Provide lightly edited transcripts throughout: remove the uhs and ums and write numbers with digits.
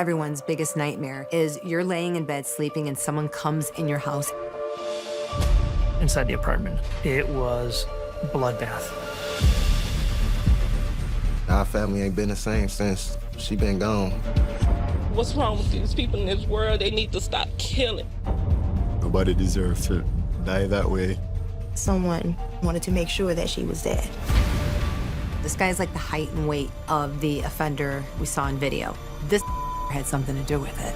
Everyone's biggest nightmare is you're laying in bed sleeping and someone comes in your house. Inside the apartment, it was a bloodbath. Our family ain't been the same since she been gone. What's wrong with these people in this world? They need to stop killing. Nobody deserves to die that way. Someone wanted to make sure that she was dead. This guy's like the height and weight of the offender we saw in video. This had something to do with it.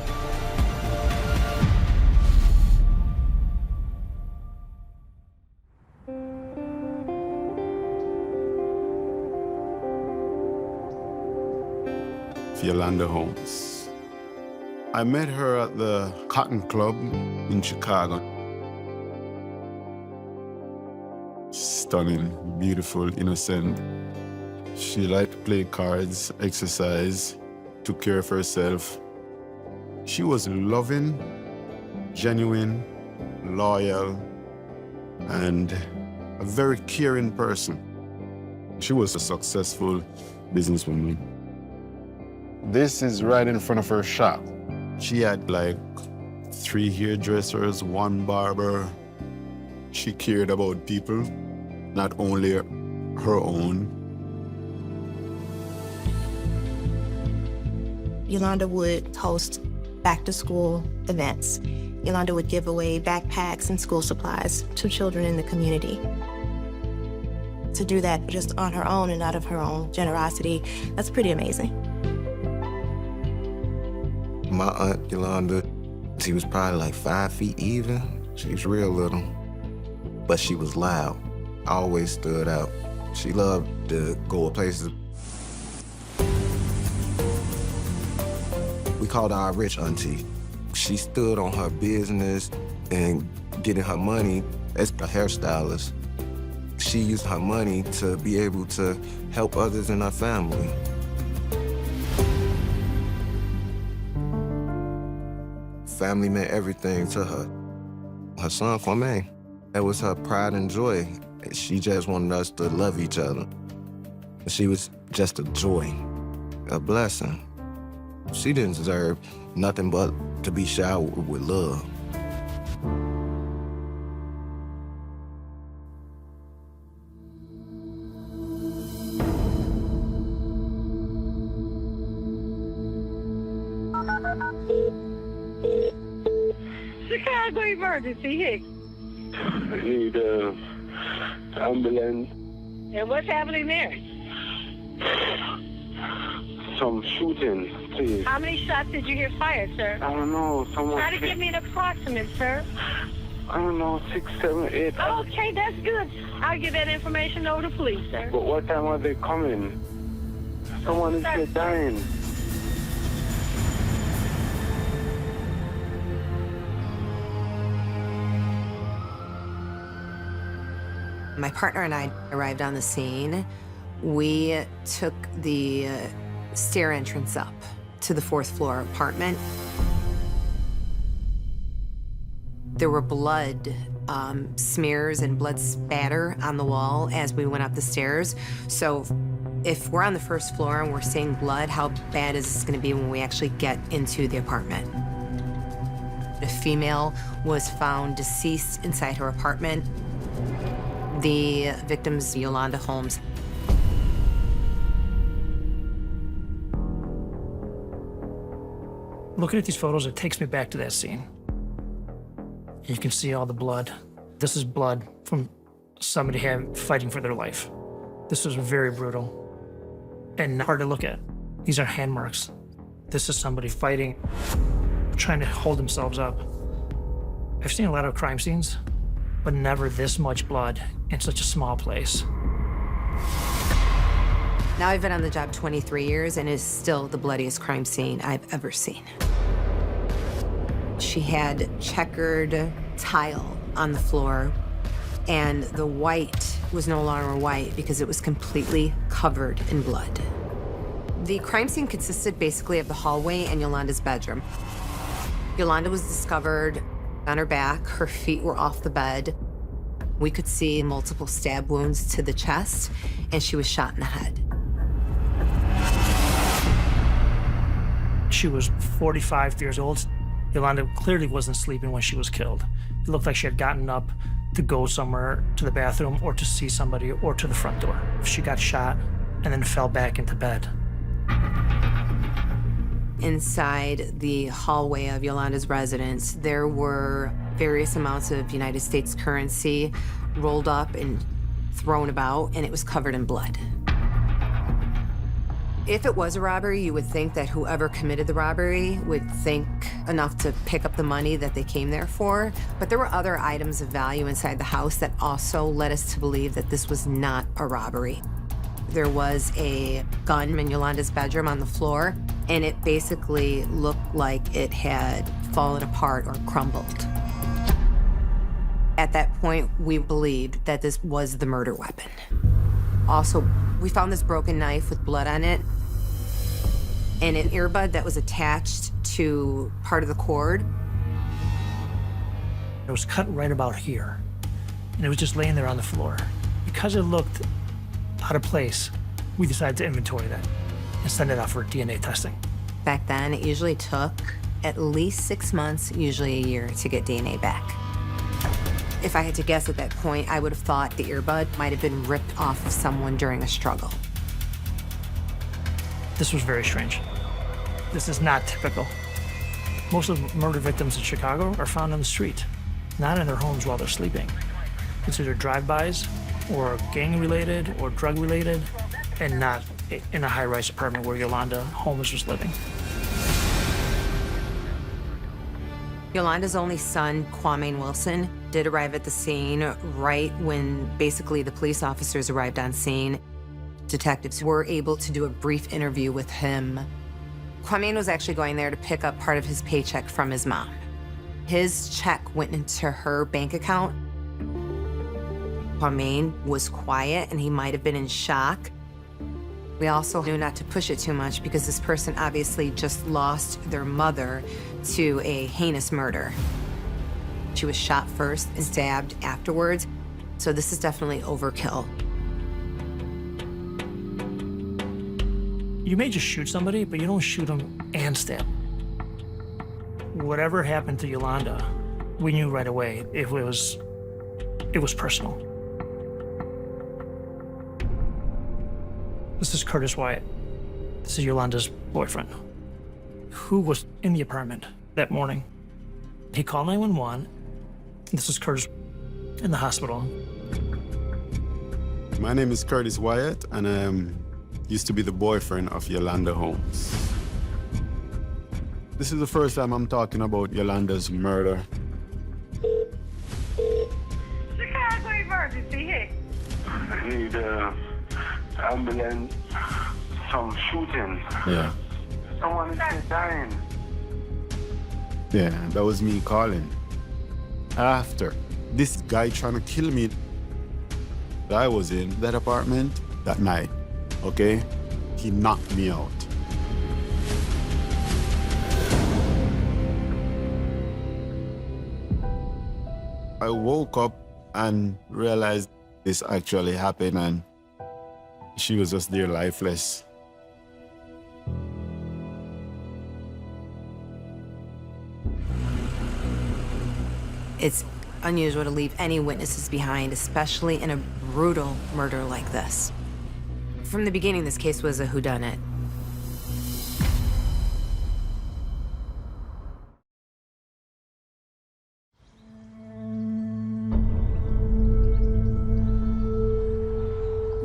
Yolanda Holmes. I met her at the Cotton Club in Chicago. Stunning, beautiful, innocent. She liked to play cards, exercise, took care of herself. She was loving, genuine, loyal, and a very caring person. She was a successful businesswoman. This is right in front of her shop. She had like 3 hairdressers, 1 barber. She cared about people, not only her own. Yolanda would host back-to-school events. Yolanda would give away backpacks and school supplies to children in the community. To do that just on her own and out of her own generosity, that's pretty amazing. My aunt Yolanda, she was probably like 5 feet even. She was real little, but she was loud. Always stood out. She loved to go places. We called her our rich auntie. She stood on her business and getting her money as a hairstylist. She used her money to be able to help others in her family. Family meant everything to her. Her son, Kwame, that was her pride and joy. She just wanted us to love each other. She was just a joy, a blessing. She didn't deserve nothing but to be showered with love. Chicago emergency, Hicks. I need ambulance. And what's happening there? Some shooting, please. How many shots did you hear fired, sir? I don't know. Someone. Try to give me an approximate, sir. I don't know, 6, 7, 8. Okay, that's good. I'll give that information over to police, sir. But what time are they coming? Someone is here dying. My partner and I arrived on the scene. We took the stair entrance up to the 4th floor apartment. There were blood smears and blood spatter on the wall as we went up the stairs. So if we're on the 1st floor and we're seeing blood, how bad is this gonna be when we actually get into the apartment? A female was found deceased inside her apartment. The victim's Yolanda Holmes. Looking at these photos, it takes me back to that scene. You can see all the blood. This is blood from somebody fighting for their life. This was very brutal and hard to look at. These are hand marks. This is somebody fighting, trying to hold themselves up. I've seen a lot of crime scenes, but never this much blood in such a small place. Now I've been on the job 23 years and it's still the bloodiest crime scene I've ever seen. She had checkered tile on the floor and the white was no longer white because it was completely covered in blood. The crime scene consisted basically of the hallway and Yolanda's bedroom. Yolanda was discovered on her back. Her feet were off the bed. We could see multiple stab wounds to the chest, and she was shot in the head. She was 45 years old. Yolanda clearly wasn't sleeping when she was killed. It looked like she had gotten up to go somewhere, to the bathroom, or to see somebody, or to the front door. She got shot and then fell back into bed. Inside the hallway of Yolanda's residence, there were various amounts of United States currency rolled up and thrown about, and it was covered in blood. If it was a robbery, you would think that whoever committed the robbery would think enough to pick up the money that they came there for. But there were other items of value inside the house that also led us to believe that this was not a robbery. There was a gun in Yolanda's bedroom on the floor, and it basically looked like it had fallen apart or crumbled. At that point, we believed that this was the murder weapon. Also, we found this broken knife with blood on it and an earbud that was attached to part of the cord. It was cut right about here, and it was just laying there on the floor. Because it looked out of place, we decided to inventory that and send it out for DNA testing. Back then, it usually took at least 6 months, usually a year, to get DNA back. If I had to guess at that point, I would have thought the earbud might have been ripped off of someone during a struggle. This was very strange. This is not typical. Most of murder victims in Chicago are found on the street, not in their homes while they're sleeping. It's either drive-bys or gang-related or drug-related, and not in a high-rise apartment where Yolanda Holmes was living. Yolanda's only son, Kwame Wilson, did arrive at the scene right when basically the police officers arrived on scene. Detectives were able to do a brief interview with him. Kwame was actually going there to pick up part of his paycheck from his mom. His check went into her bank account. Kwame was quiet and he might have been in shock. We also knew not to push it too much because this person obviously just lost their mother to a heinous murder. She was shot first and stabbed afterwards, so this is definitely overkill. You may just shoot somebody, but you don't shoot them and stab. Whatever happened to Yolanda, we knew right away it was personal. This is Curtis Wyatt. This is Yolanda's boyfriend, who was in the apartment that morning. He called 911. This is Curtis in the hospital. My name is Curtis Wyatt, and I used to be the boyfriend of Yolanda Holmes. This is the first time I'm talking about Yolanda's murder. Chicago emergency hit. I need ambulance, some shooting. Yeah. Someone is dying. Yeah, that was me calling. After this guy trying to kill me, I was in that apartment that night, okay? He knocked me out. I woke up and realized this actually happened, and she was just there lifeless. It's unusual to leave any witnesses behind, especially in a brutal murder like this. From the beginning, this case was a whodunit.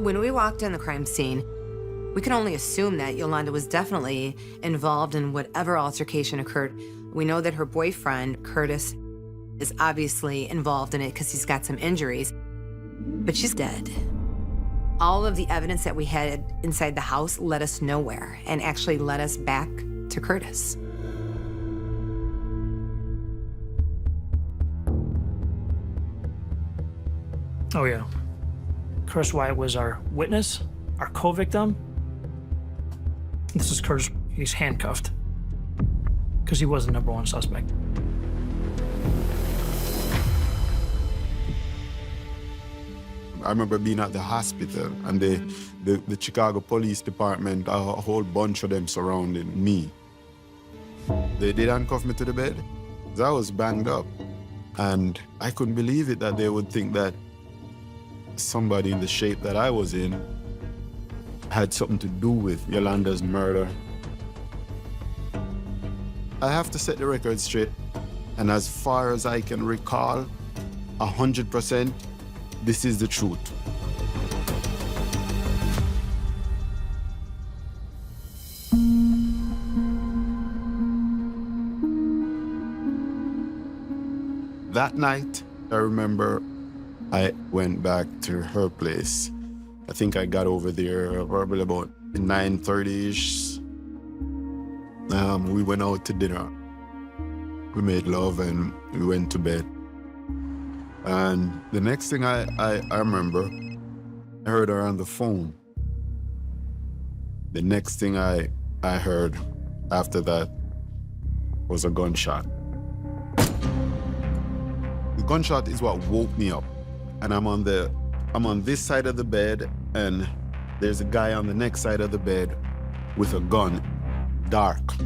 When we walked in the crime scene, we could only assume that Yolanda was definitely involved in whatever altercation occurred. We know that her boyfriend, Curtis, is obviously involved in it because he's got some injuries, but she's dead. All of the evidence that we had inside the house led us nowhere and actually led us back to Curtis. Oh yeah. Curtis Wyatt was our witness, our co-victim. This is Curtis, he's handcuffed because he was the #1 suspect. I remember being at the hospital, and the Chicago Police Department, a whole bunch of them surrounding me. They did handcuff me to the bed. 'Cause I was banged up. And I couldn't believe it that they would think that somebody in the shape that I was in had something to do with Yolanda's murder. I have to set the record straight. And as far as I can recall, 100%, this is the truth. That night, I remember I went back to her place. I think I got over there probably about 9:30-ish. We went out to dinner. We made love and we went to bed. And the next thing I remember, I heard her on the phone. The next thing I heard after that was a gunshot. The gunshot is what woke me up. And I'm on this side of the bed, and there's a guy on the next side of the bed with a gun, dark,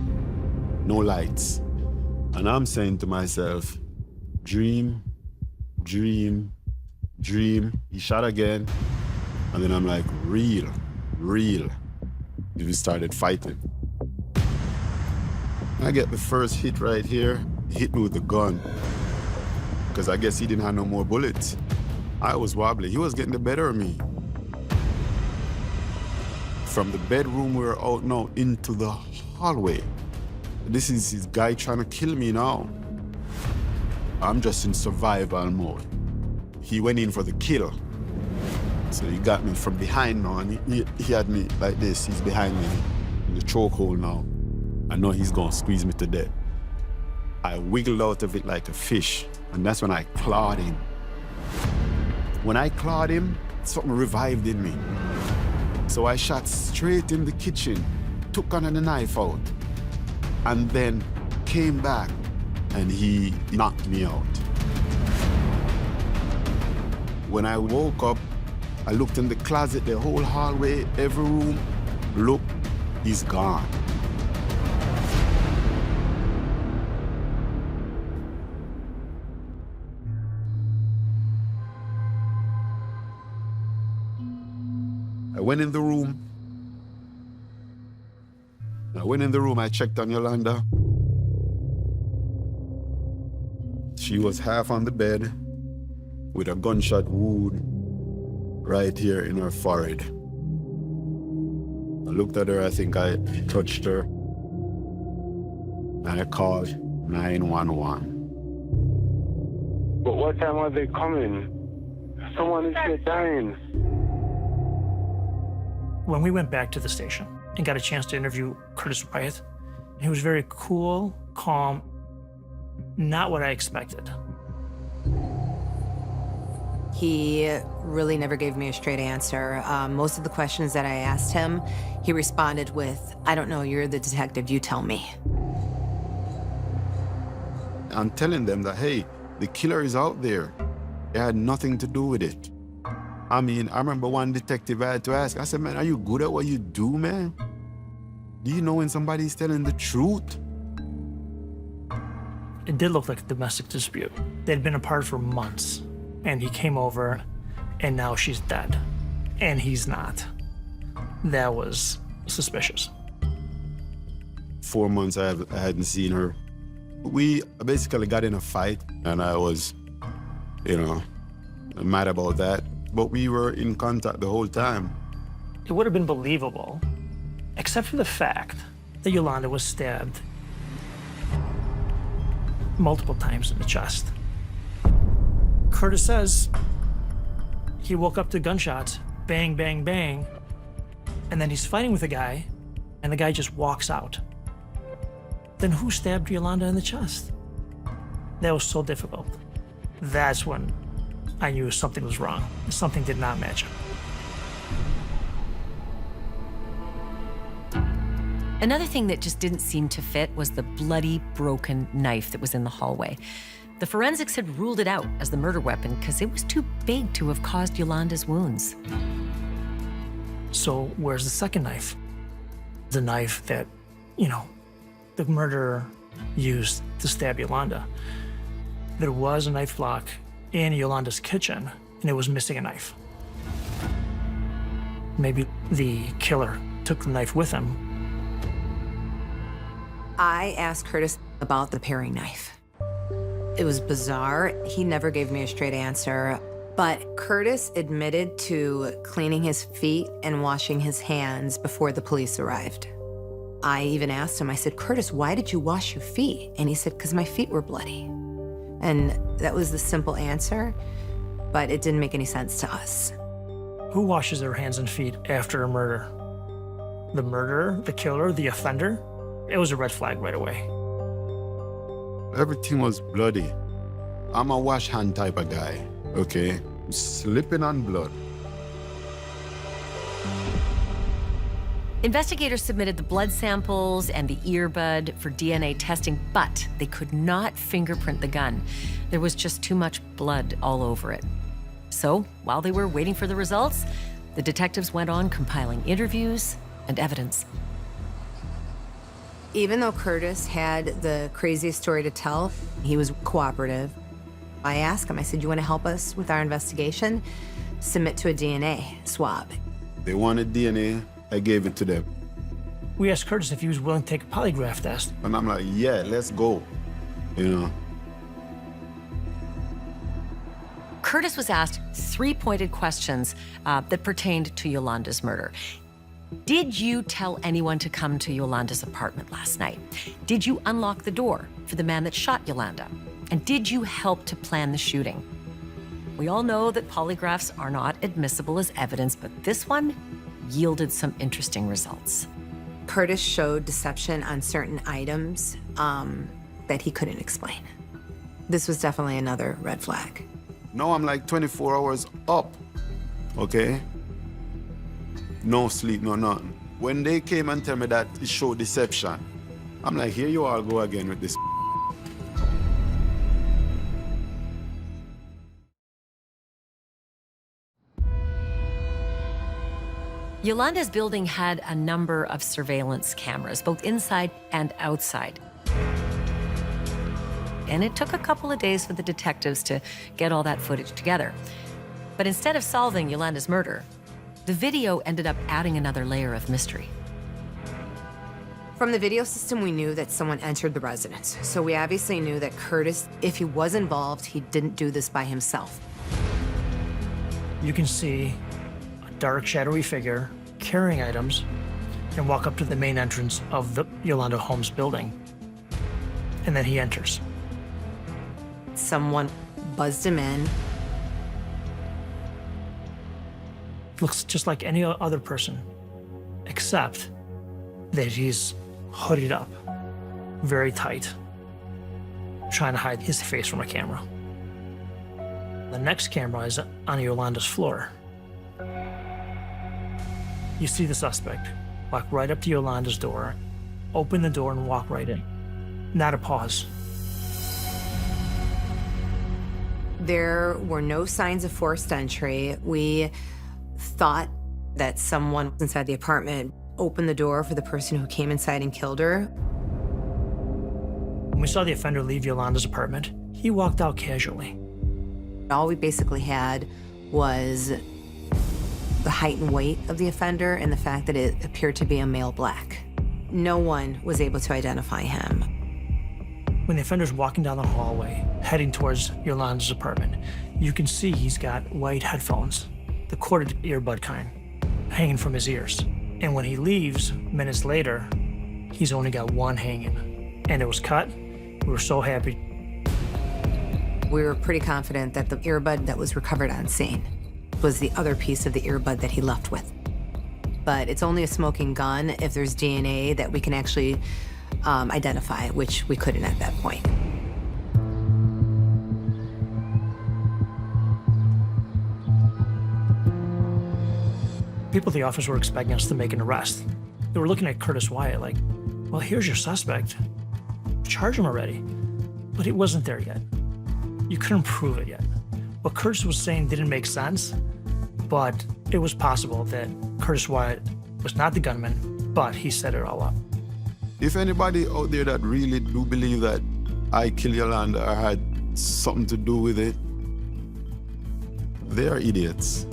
no lights. And I'm saying to myself, dream, dream, dream. He shot again. And then I'm like, real. We started fighting. I get the first hit right here. He hit me with the gun. Because I guess he didn't have no more bullets. I was wobbly. He was getting the better of me. From the bedroom, we were out now into the hallway. This is his guy trying to kill me now. I'm just in survival mode. He went in for the kill. So he got me from behind now, and he had me like this. He's behind me in the chokehold now. I know he's gonna squeeze me to death. I wiggled out of it like a fish, and that's when I clawed him. When I clawed him, something revived in me. So I shot straight in the kitchen, took another knife out, and then came back, and he knocked me out. When I woke up, I looked in the closet, the whole hallway, every room. Look, he's gone. I went in the room, I checked on Yolanda. She was half on the bed with a gunshot wound right here in her forehead. I looked at her, I think I touched her, and I called 911. But what time are they coming? Someone is here dying. When we went back to the station and got a chance to interview Curtis Wyeth, he was very cool, calm, not what I expected. He really never gave me a straight answer. Most of the questions that I asked him, he responded with, "I don't know, you're the detective, you tell me." I'm telling them that, hey, the killer is out there. It had nothing to do with it. I mean, I remember one detective I had to ask, I said, man, are you good at what you do, man? Do you know when somebody's telling the truth? It did look like a domestic dispute. They'd been apart for months, and he came over, and now she's dead, and he's not. That was suspicious. 4 months I hadn't seen her. We basically got in a fight, and I was, mad about that. But we were in contact the whole time. It would have been believable, except for the fact that Yolanda was stabbed multiple times in the chest. Curtis says he woke up to gunshots, bang, bang, bang, and then he's fighting with a guy, and the guy just walks out. Then who stabbed Yolanda in the chest? That was so difficult. That's when I knew something was wrong. Something did not match up. Another thing that just didn't seem to fit was the bloody, broken knife that was in the hallway. The forensics had ruled it out as the murder weapon because it was too big to have caused Yolanda's wounds. So where's the second knife? The knife that, the murderer used to stab Yolanda. There was a knife block in Yolanda's kitchen, and it was missing a knife. Maybe the killer took the knife with him. I asked Curtis about the paring knife. It was bizarre. He never gave me a straight answer, but Curtis admitted to cleaning his feet and washing his hands before the police arrived. I even asked him, I said, Curtis, why did you wash your feet? And he said, because my feet were bloody. And that was the simple answer, but it didn't make any sense to us. Who washes their hands and feet after a murder? The murderer, the killer, the offender? It was a red flag right away. Everything was bloody. I'm a wash hand type of guy, okay? Slipping on blood. Investigators submitted the blood samples and the earbud for DNA testing, but they could not fingerprint the gun. There was just too much blood all over it. So, while they were waiting for the results, the detectives went on compiling interviews and evidence. Even though Curtis had the craziest story to tell, he was cooperative. I asked him, I said, you want to help us with our investigation? Submit to a DNA swab. They wanted DNA, I gave it to them. We asked Curtis if he was willing to take a polygraph test. And I'm like, yeah, let's go, you know? Curtis was asked 3 pointed questions that pertained to Yolanda's murder. Did you tell anyone to come to Yolanda's apartment last night? Did you unlock the door for the man that shot Yolanda? And did you help to plan the shooting? We all know that polygraphs are not admissible as evidence, but this one yielded some interesting results. Curtis showed deception on certain items that he couldn't explain. This was definitely another red flag. Now I'm like 24 hours up, okay? No sleep, no nothing. When they came and tell me that it showed deception, I'm like, here you all go again with this. Yolanda's building had a number of surveillance cameras, both inside and outside. And it took a couple of days for the detectives to get all that footage together. But instead of solving Yolanda's murder, the video ended up adding another layer of mystery. From the video system, we knew that someone entered the residence. So we obviously knew that Curtis, if he was involved, he didn't do this by himself. You can see a dark, shadowy figure carrying items and walk up to the main entrance of the Yolanda Homes building. And then he enters. Someone buzzed him in. Looks just like any other person, except that he's hooded up, very tight, trying to hide his face from a camera. The next camera is on Yolanda's floor. You see the suspect walk right up to Yolanda's door, open the door and walk right in. Not a pause. There were no signs of forced entry. We thought that someone inside the apartment opened the door for the person who came inside and killed her. When we saw the offender leave Yolanda's apartment, he walked out casually. All we basically had was the height and weight of the offender and the fact that it appeared to be a male black. No one was able to identify him. When the offender's walking down the hallway, heading towards Yolanda's apartment, you can see he's got white headphones, the corded earbud kind, hanging from his ears. And when he leaves, minutes later, he's only got one hanging. And it was cut. We were so happy. We were pretty confident that the earbud that was recovered on scene was the other piece of the earbud that he left with. But it's only a smoking gun if there's DNA that we can actually identify, which we couldn't at that point. People at the office were expecting us to make an arrest. They were looking at Curtis Wyatt like, well, here's your suspect. Charge him already. But it wasn't there yet. You couldn't prove it yet. What Curtis was saying didn't make sense, but it was possible that Curtis Wyatt was not the gunman, but he set it all up. If anybody out there that really do believe that I killed Yolanda or had something to do with it, they are idiots.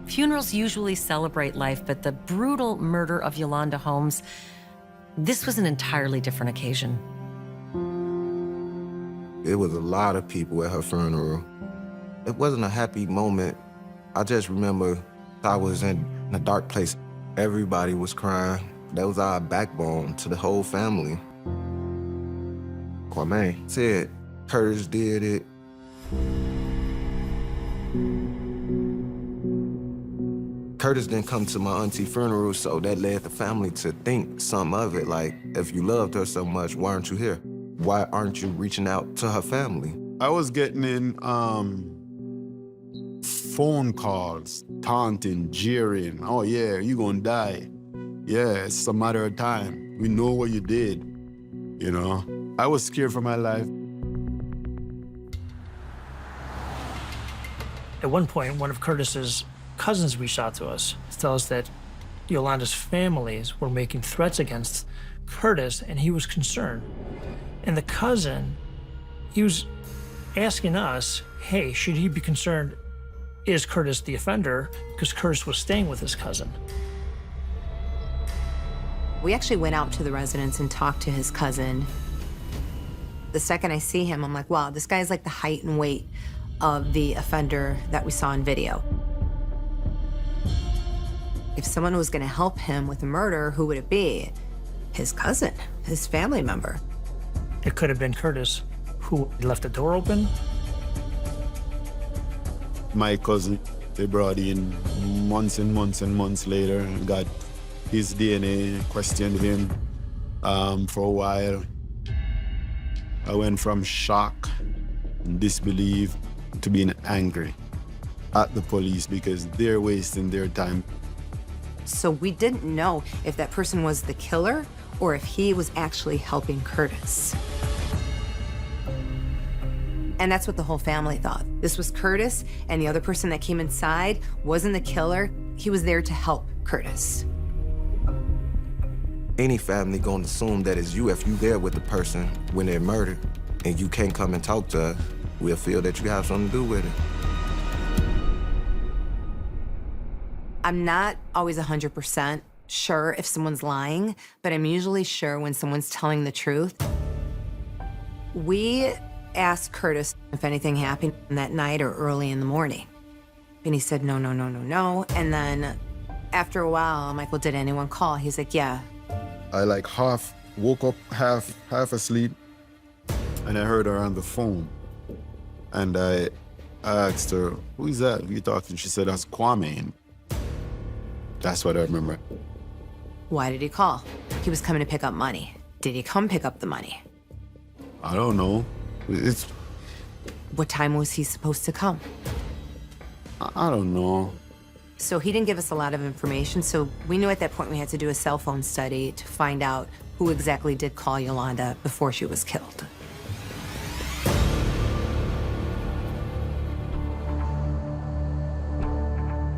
Funerals usually celebrate life, but the brutal murder of Yolanda Holmes, this was an entirely different occasion. It was a lot of people at her funeral. It wasn't a happy moment. I just remember I was in a dark place. Everybody was crying. That was our backbone to the whole family. Kwame said Curtis did it. Curtis didn't come to my auntie funeral, so that led the family to think some of it. Like, if you loved her so much, why aren't you here? Why aren't you reaching out to her family? I was getting in phone calls, taunting, jeering. Oh yeah, you gonna die. Yeah, it's a matter of time. We know what you did, you know? I was scared for my life. At one point, one of Curtis's cousins reached out to us to tell us that Yolanda's families were making threats against Curtis, and he was concerned. And the cousin, he was asking us, hey, should he be concerned? Is Curtis the offender? Because Curtis was staying with his cousin. We actually went out to the residence and talked to his cousin. The second I see him, I'm like, wow, this guy's like the height and weight of the offender that we saw in video. If someone was gonna help him with a murder, who would it be? His cousin, his family member. It could have been Curtis, who left the door open. My cousin, they brought in months and months and months later and got his DNA, questioned him for a while. I went from shock and disbelief to being angry at the police because they're wasting their time. So we didn't know if that person was the killer or if he was actually helping Curtis. And that's what the whole family thought. This was Curtis, and the other person that came inside wasn't the killer. He was there to help Curtis. Any family gonna assume that it's you if you there with the person when they're murdered and you can't come and talk to her. We'll feel that you have something to do with it. I'm not always 100% sure if someone's lying, but I'm usually sure when someone's telling the truth. We asked Curtis if anything happened that night or early in the morning. And he said, no, no, no, no, no. And then after a while, I'm like, well, did anyone call? He's like, yeah. I like woke up half asleep, and I heard her on the phone. And I asked her, who is that? Who you talking to? She said, that's Kwame. That's what I remember. Why did he call? He was coming to pick up money. Did he come pick up the money? I don't know. What time was he supposed to come? I don't know. So he didn't give us a lot of information, so we knew at that point we had to do a cell phone study to find out who exactly did call Yolanda before she was killed.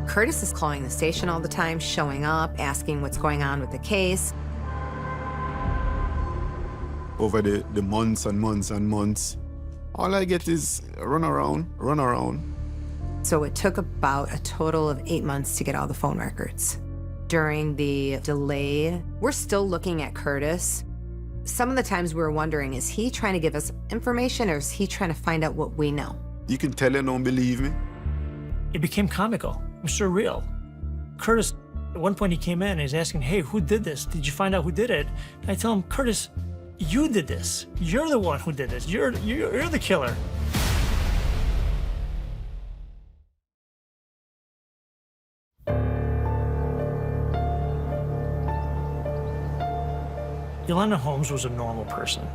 Curtis is calling the station all the time, showing up, asking what's going on with the case. Over the months and months and months, all I get is run around. So it took about a total of 8 months to get all the phone records. During the delay, we're still looking at Curtis. Some of the times we were wondering, is he trying to give us information or is he trying to find out what we know? You can tell you don't believe me. It became comical. It was surreal. Curtis, at one point he came in and he's asking, hey, who did this? Did you find out who did it? And I tell him, Curtis, you did this. You're the one who did this. You're the killer. Yolanda Holmes was a normal person.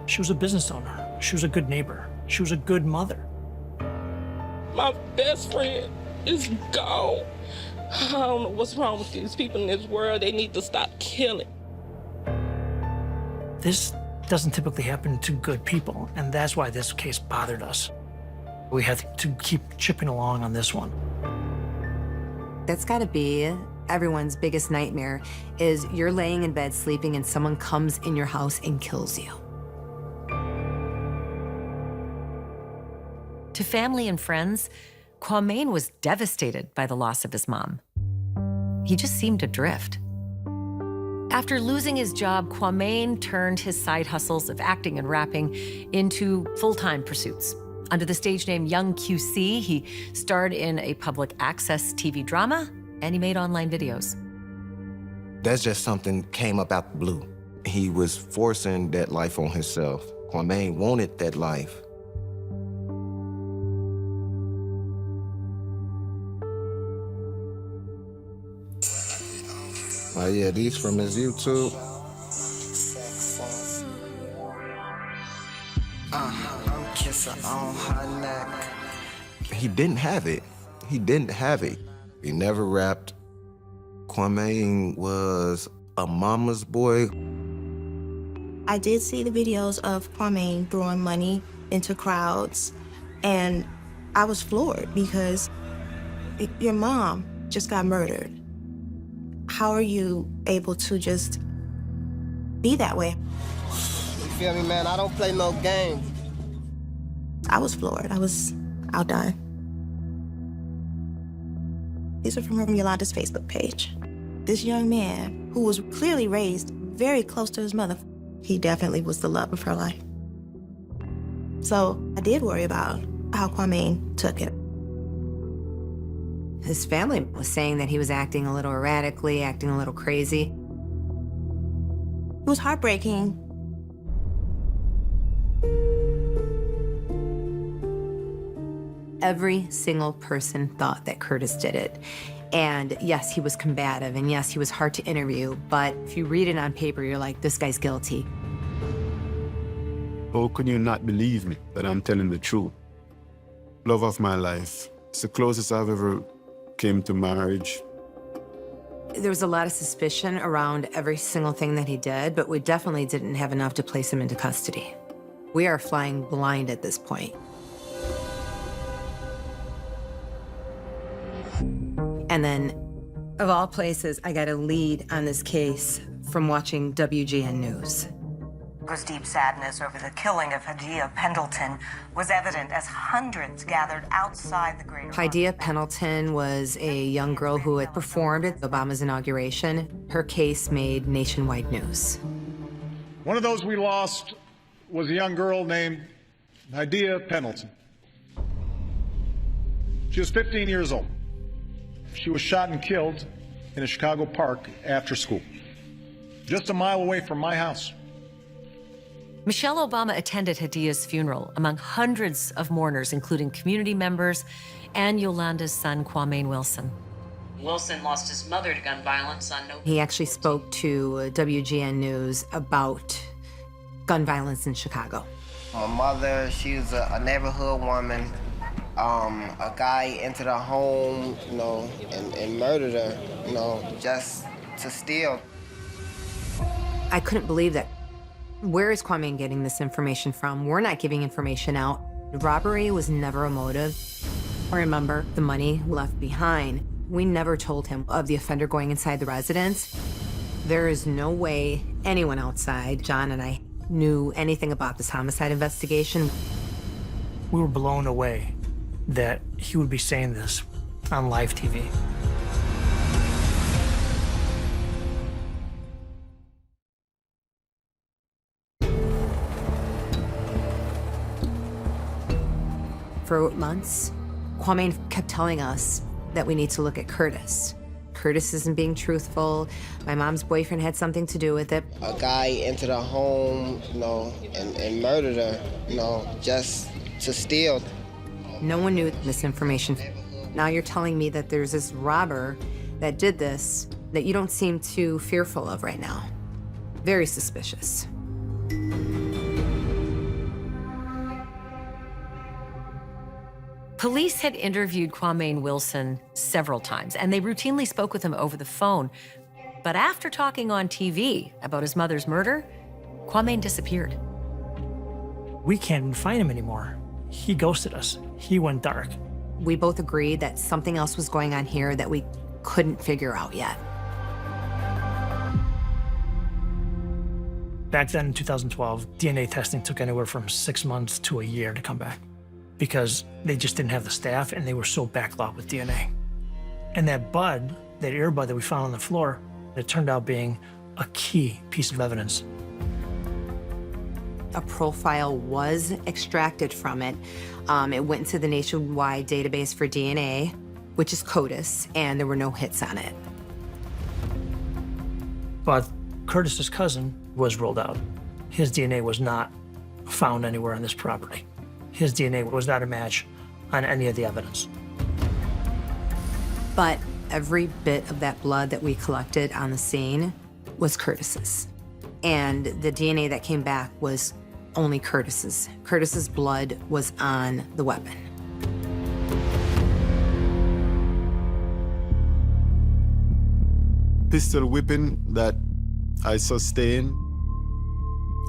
She was a business owner. She was a good neighbor. She was a good mother. My best friend is gone. I don't know what's wrong with these people in this world. They need to stop killing. This doesn't typically happen to good people, and that's why this case bothered us. We had to keep chipping along on this one. That's gotta be everyone's biggest nightmare, is you're laying in bed sleeping and someone comes in your house and kills you. To family and friends, Kwame was devastated by the loss of his mom. He just seemed adrift. After losing his job, Kwame turned his side hustles of acting and rapping into full-time pursuits. Under the stage name Young QC, he starred in a public access TV drama, and he made online videos. That's just something came up out the blue. He was forcing that life on himself. Kwame wanted that life. Oh yeah, these from his YouTube. I'm kissing on her neck. He didn't have it. He didn't have it. He never rapped. Kwame was a mama's boy. I did see the videos of Kwame throwing money into crowds, and I was floored because your mom just got murdered. How are you able to just be that way? You feel me, man? I don't play no games. I was floored. I was outdone. These are from Yolanda's Facebook page. This young man, who was clearly raised very close to his mother, he definitely was the love of her life. So I did worry about how Kwame took it. His family was saying that he was acting a little erratically, acting a little crazy. It was heartbreaking. Every single person thought that Curtis did it. And yes, he was combative, and yes, he was hard to interview, but if you read it on paper, you're like, this guy's guilty. How can you not believe me that I'm telling the truth? Love of my life. It's the closest I've ever came to marriage. There was a lot of suspicion around every single thing that he did, but we definitely didn't have enough to place him into custody. We are flying blind at this point. And then, of all places, I got a lead on this case from watching WGN News. His deep sadness over the killing of Hadia Pendleton was evident as hundreds gathered outside the greater... Hadia Pendleton was a young girl who had performed at Obama's inauguration. Her case made nationwide news. One of those we lost was a young girl named Hadia Pendleton. She was 15 years old. She was shot and killed in a Chicago park after school, just a mile away from my house. Michelle Obama attended Hadia's funeral among hundreds of mourners, including community members and Yolanda's son, Kwame Wilson. Wilson lost his mother to gun violence on November. He actually spoke to WGN News about gun violence in Chicago. My mother, she was a neighborhood woman. A guy entered her home, you know, and murdered her, you know, just to steal. I couldn't believe that. Where is Kwame getting this information from? We're not giving information out. Robbery was never a motive. Remember, the money left behind. We never told him of the offender going inside the residence. There is no way anyone outside, John and I, knew anything about this homicide investigation. We were blown away that he would be saying this on live TV. For months, Kwame kept telling us that we need to look at Curtis. Curtis isn't being truthful. My mom's boyfriend had something to do with it. A guy entered her home, you know, and murdered her, you know, just to steal. No one knew this information. Now you're telling me that there's this robber that did this that you don't seem too fearful of right now. Very suspicious. Police had interviewed Kwame Wilson several times, and they routinely spoke with him over the phone. But after talking on TV about his mother's murder, Kwame disappeared. We can't even find him anymore. He ghosted us. He went dark. We both agreed that something else was going on here that we couldn't figure out yet. Back then in 2012, DNA testing took anywhere from 6 months to a year to come back because they just didn't have the staff and they were so backlogged with DNA. And that bud, that earbud that we found on the floor, it turned out being a key piece of evidence. A profile was extracted from it. It went into the nationwide database for DNA, which is CODIS, and there were no hits on it. But Curtis's cousin was ruled out. His DNA was not found anywhere on this property. His DNA was not a match on any of the evidence. But every bit of that blood that we collected on the scene was Curtis's. And the DNA that came back was only Curtis's. Curtis's blood was on the weapon. Pistol whipping that I sustained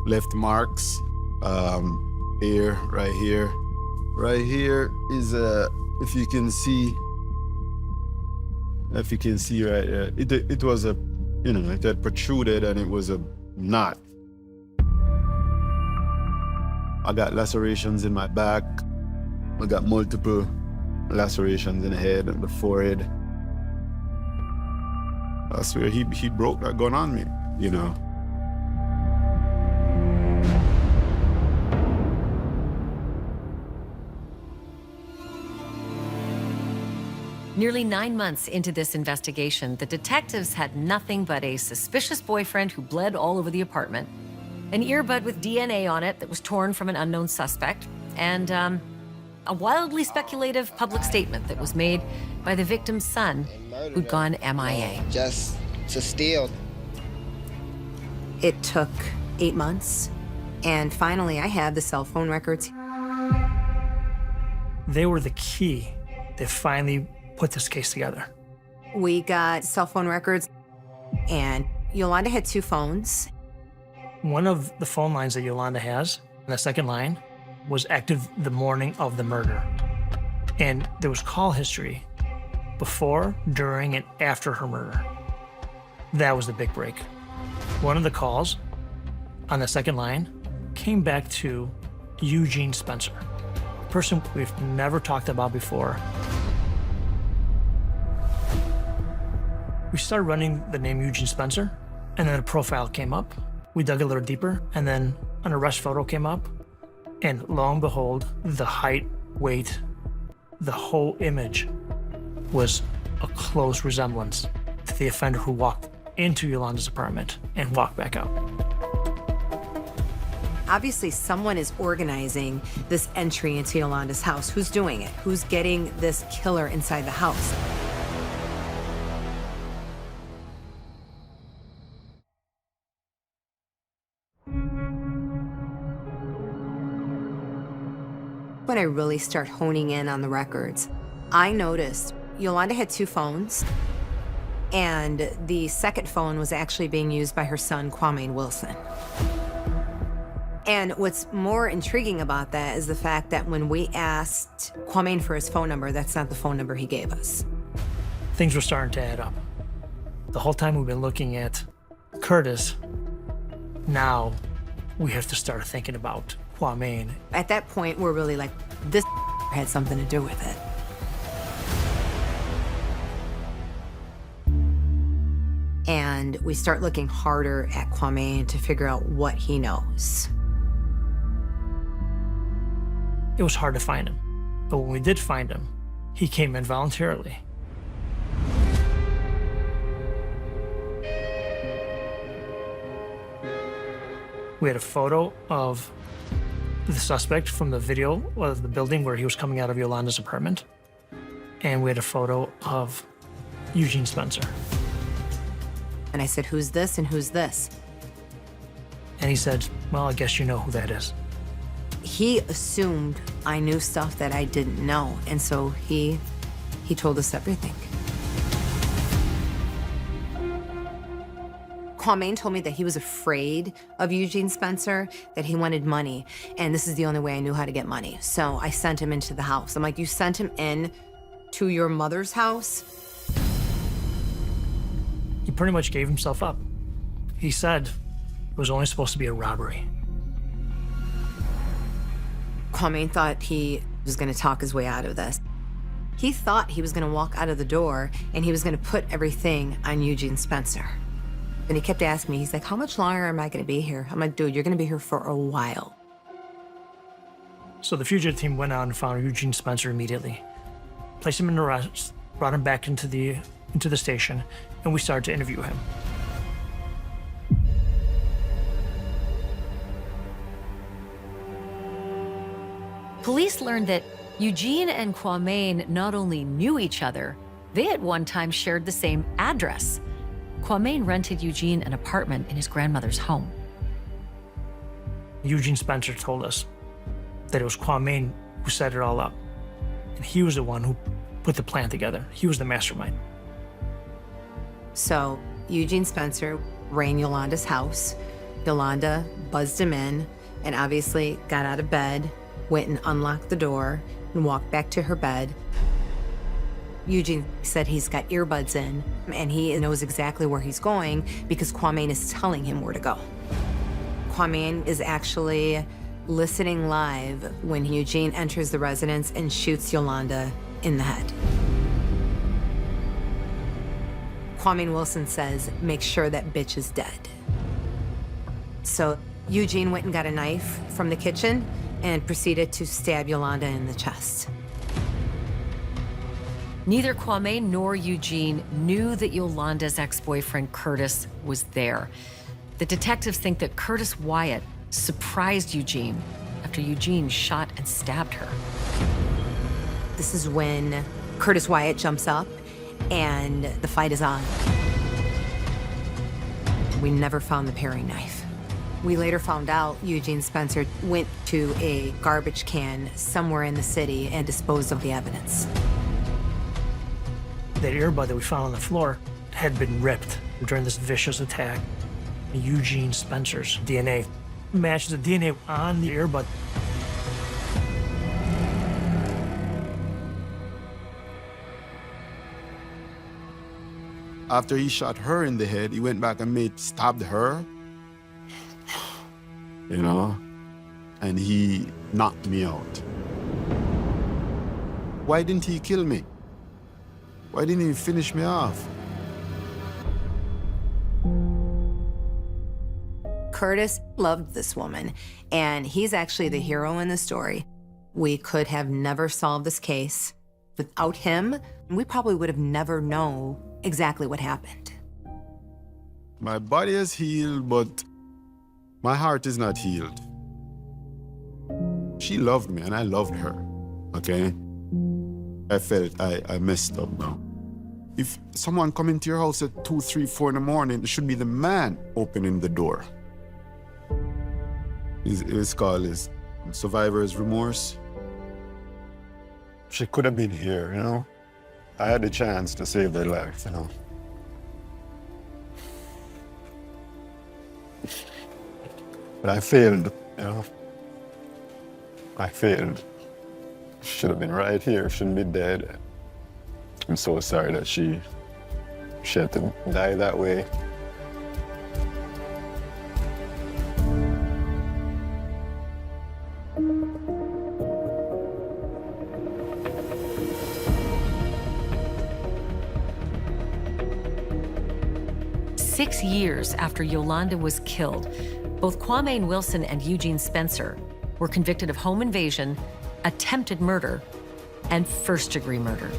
left marks here, right here. Right here is if you can see right there, it was a, it had protruded and it was a knot. I got lacerations in my back. I got multiple lacerations in the head and the forehead. I swear he broke that gun on me, Nearly 9 months into this investigation, the detectives had nothing but a suspicious boyfriend who bled all over the apartment, an earbud with DNA on it that was torn from an unknown suspect, and a wildly speculative public statement that was made by the victim's son, who'd gone MIA. Just to steal. It took 8 months, and finally I had the cell phone records. They were the key that finally put this case together. We got cell phone records, and Yolanda had 2 phones. One of the phone lines that Yolanda has, the second line, was active the morning of the murder. And there was call history before, during, and after her murder. That was the big break. One of the calls on the second line came back to Eugene Spencer, a person we've never talked about before. We started running the name Eugene Spencer, and then a profile came up. We dug a little deeper, and then an arrest photo came up, and lo and behold, the height, weight, the whole image was a close resemblance to the offender who walked into Yolanda's apartment and walked back out. Obviously, someone is organizing this entry into Yolanda's house. Who's doing it? Who's getting this killer inside the house? When I really start honing in on the records, I noticed Yolanda had 2 phones, and the second phone was actually being used by her son, Kwame Wilson. And what's more intriguing about that is the fact that when we asked Kwame for his phone number, that's not the phone number he gave us. Things were starting to add up. The whole time we've been looking at Curtis, now we have to start thinking about Kwame. At that point, we're really like, this had something to do with it. And we start looking harder at Kwame to figure out what he knows. It was hard to find him, but when we did find him, he came in voluntarily. We had a photo of the suspect from the video of the building where he was coming out of Yolanda's apartment, and we had a photo of Eugene Spencer. And I said, who's this and who's this? And he said, well, I guess you know who that is. He assumed I knew stuff that I didn't know, and so he told us everything. Kwame told me that he was afraid of Eugene Spencer, that he wanted money, and this is the only way I knew how to get money. So I sent him into the house. I'm like, you sent him in to your mother's house? He pretty much gave himself up. He said it was only supposed to be a robbery. Kwame thought he was gonna talk his way out of this. He thought he was gonna walk out of the door and he was gonna put everything on Eugene Spencer. And he kept asking me, he's like, how much longer am I gonna be here? I'm like, dude, you're gonna be here for a while. So the fugitive team went out and found Eugene Spencer immediately, placed him in arrest, brought him back into the station, and we started to interview him. Police learned that Eugene and Kwame not only knew each other, they at one time shared the same address. Kwame rented Eugene an apartment in his grandmother's home. Eugene Spencer told us that it was Kwame who set it all up. And he was the one who put the plan together. He was the mastermind. So Eugene Spencer rang Yolanda's house. Yolanda buzzed him in and obviously got out of bed, went and unlocked the door and walked back to her bed. Eugene said he's got earbuds in and he knows exactly where he's going because Kwame is telling him where to go. Kwame is actually listening live when Eugene enters the residence and shoots Yolanda in the head. Kwame Wilson says, make sure that bitch is dead. So Eugene went and got a knife from the kitchen and proceeded to stab Yolanda in the chest. Neither Kwame nor Eugene knew that Yolanda's ex-boyfriend Curtis was there. The detectives think that Curtis Wyatt surprised Eugene after Eugene shot and stabbed her. This is when Curtis Wyatt jumps up and the fight is on. We never found the paring knife. We later found out Eugene Spencer went to a garbage can somewhere in the city and disposed of the evidence. That earbud that we found on the floor had been ripped during this vicious attack. Eugene Spencer's DNA matches the DNA on the earbud. After he shot her in the head, he went back and stabbed her, you know, and he knocked me out. Why didn't he kill me? Why didn't he finish me off? Curtis loved this woman, and he's actually the hero in the story. We could have never solved this case. Without him, we probably would have never known exactly what happened. My body is healed, but my heart is not healed. She loved me, and I loved her, okay? I felt I messed up now. If someone come into your house at 2, 3, 4 in the morning, it should be the man opening the door. It's called survivor's remorse. She could have been here, you know? I had the chance to save their life, you know? But I failed, you know? I failed. Should have been right here, shouldn't be dead. I'm so sorry that she had to die that way. Six years after Yolanda was killed, both Kwame Wilson and Eugene Spencer were convicted of home invasion, attempted murder, and first-degree murder.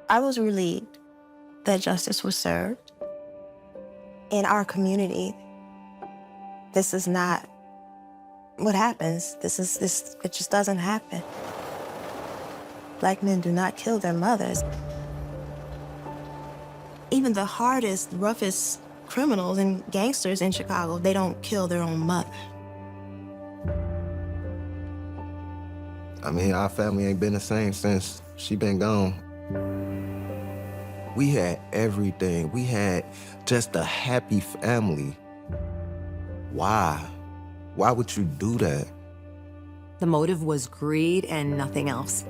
I was relieved that justice was served. In our community, this is not what happens. It just doesn't happen. Black men do not kill their mothers. Even the hardest, roughest criminals and gangsters in Chicago, they don't kill their own mother. I mean, our family ain't been the same since she been gone. We had everything. We had just a happy family. Why? Why would you do that? The motive was greed and nothing else.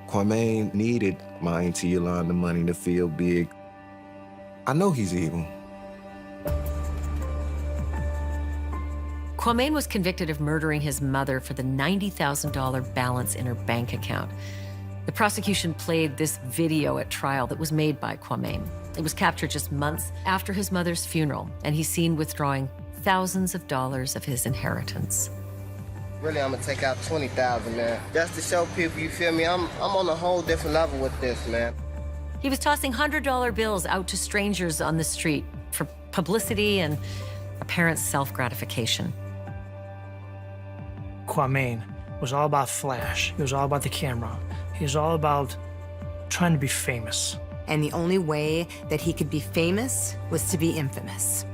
Kwame needed my Auntie Yolanda money to feel big. I know he's evil. Kwame was convicted of murdering his mother for the $90,000 balance in her bank account. The prosecution played this video at trial that was made by Kwame. It was captured just months after his mother's funeral, and he's seen withdrawing thousands of dollars of his inheritance. Really, I'm gonna take out 20,000, man. Just to show people, you feel me? I'm on a whole different level with this, man. He was tossing $100 bills out to strangers on the street for publicity and apparent self-gratification. Kwame was all about flash. He was all about the camera. He was all about trying to be famous. And the only way that he could be famous was to be infamous.